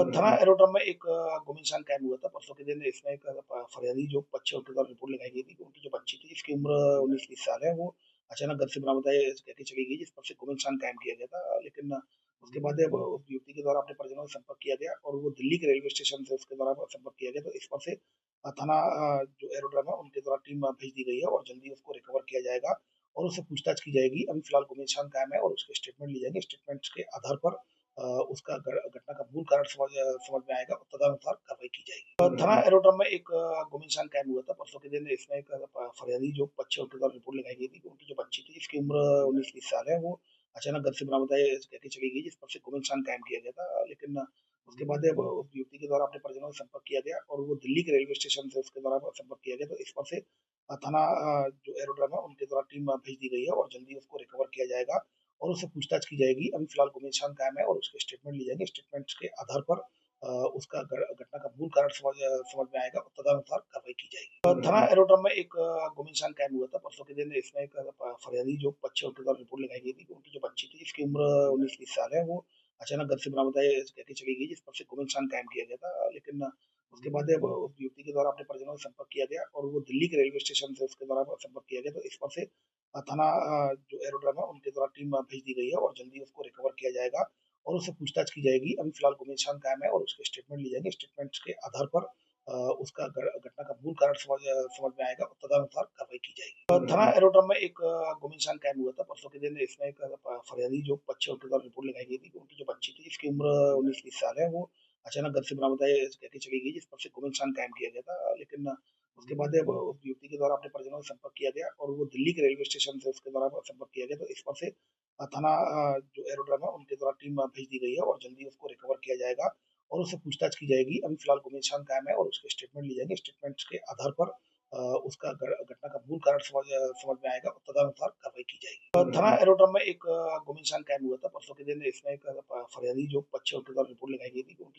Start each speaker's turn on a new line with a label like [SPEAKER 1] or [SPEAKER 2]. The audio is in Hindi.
[SPEAKER 1] थाना एरोड्रम में एक गुम इंसान कायम हुआ था परसों के दिन। इसमें एक फरियादी जो बच्चे उनके द्वारा रिपोर्ट लगाई गई थी कि उनकी जो बच्ची थी जिसकी उम्र 19-20 साल है, वो अचानक घर से बरामद कह के चली गई, जिस पर से गुम इंसान कायम किया गया था। लेकिन उसके बाद अब उस युवती के द्वारा अपने परिजनों से संपर्क किया गया और वो दिल्ली के रेलवे स्टेशन से उसके द्वारा संपर्क किया गया। तो इस पर से थाना जो एरोड्रम है उनके द्वारा टीम भेज दी गई है और जल्दी उसको रिकवर किया जाएगा और उससे पूछताछ की जाएगी। अभी फिलहाल गुम इंसान कायम है और उसके स्टेटमेंट लिए जाएंगे। स्टेटमेंट्स के आधार पर उसका घटना का मूल कारण समझ में आएगा और तदनुसार कार्रवाई की जाएगी। थाना एरोड्रम में एक गुम इंसान कायम हुआ था परसों के दिन। इसमें एक फरियादी जो बच्चे उनके द्वारा रिपोर्ट लगाई गई थी कि उनकी जो बच्ची थी जिसकी उम्र 19-20 साल है, वो अचानक घर से बरामद कह के चली गई, जिस पर से गुम इंसान कायम किया गया था। लेकिन उसके बाद अब उस युवती के द्वारा अपने परिजनों से संपर्क किया गया और वो दिल्ली के रेलवे स्टेशन से उसके द्वारा संपर्क किया गया। तो इस पर से थाना जो एरोड्रम है उनके द्वारा टीम भेज दी गई है और जल्दी उसको रिकवर किया जाएगा और उससे पूछताछ की जाएगी। अभी फिलहाल गुम इंसान कायम है और उसके स्टेटमेंट लिए जाएंगे। स्टेटमेंट्स के आधार पर उसका घटना का मूल कारण समझ में आएगा और तदनुसार कार्रवाई की जाएगी। थाना एरोड्रम में एक गुम इंसान कायम हुआ था परसों के दिन। इसमें एक फरियादी जो बच्चे उनके द्वारा रिपोर्ट लगाई गई थी कि उनकी जो बच्ची थी जिसकी उम्र 19-20 साल है, वो अचानक घर से बरामद कह के चली गई, जिस पर से गुम इंसान कायम किया गया था। लेकिन उसके बाद अब उस युवती के द्वारा अपने परिजनों से संपर्क किया गया और वो दिल्ली के रेलवे स्टेशन से उसके द्वारा संपर्क किया गया। तो इस पर से थाना जो एरोड्रम है उनके द्वारा टीम भेज दी गई है और जल्दी उसको रिकवर किया जाएगा और उससे पूछताछ की जाएगी। अभी फिलहाल गुम इंसान कायम है और उसके स्टेटमेंट लिए जाएंगे। स्टेटमेंट्स के आधार पर उसका घटना का मूल कारण समझ में आएगा और तदनुसार कार्रवाई की जाएगी। थाना एरोड्रम में एक गुम इंसान कायम हुआ था परसों के दिन। इसमें एक फरियादी जो बच्चे उनके द्वारा रिपोर्ट लगाई गई थी कि उनकी जो बच्ची थी जिसकी उम्र 19-20 साल है, वो अचानक घर से बरामद कह के चली गई, जिस पर से गुम इंसान कायम किया गया था। लेकिन उसके बाद अब उस युवती के द्वारा अपने परिजनों से संपर्क किया गया और वो दिल्ली के रेलवे स्टेशन से उसके द्वारा संपर्क किया गया। तो इस पर से थाना जो एरोड्रम है उनके द्वारा टीम भेज दी गई है और जल्दी उसको रिकवर किया जाएगा और उससे पूछताछ की जाएगी। अभी फिलहाल गुम इंसान कायम है और उसके स्टेटमेंट लिए जाएंगे। स्टेटमेंट्स के आधार पर उसका घटना का मूल कारण समझ में आएगा और तदनुसार कार्रवाई की जाएगी। थाना एरोड्रम में एक गुम इंसान कायम हुआ था परसों के दिन। इसमें एक फरियादी जो बच्चे उनके द्वारा रिपोर्ट लगाई गई थी कि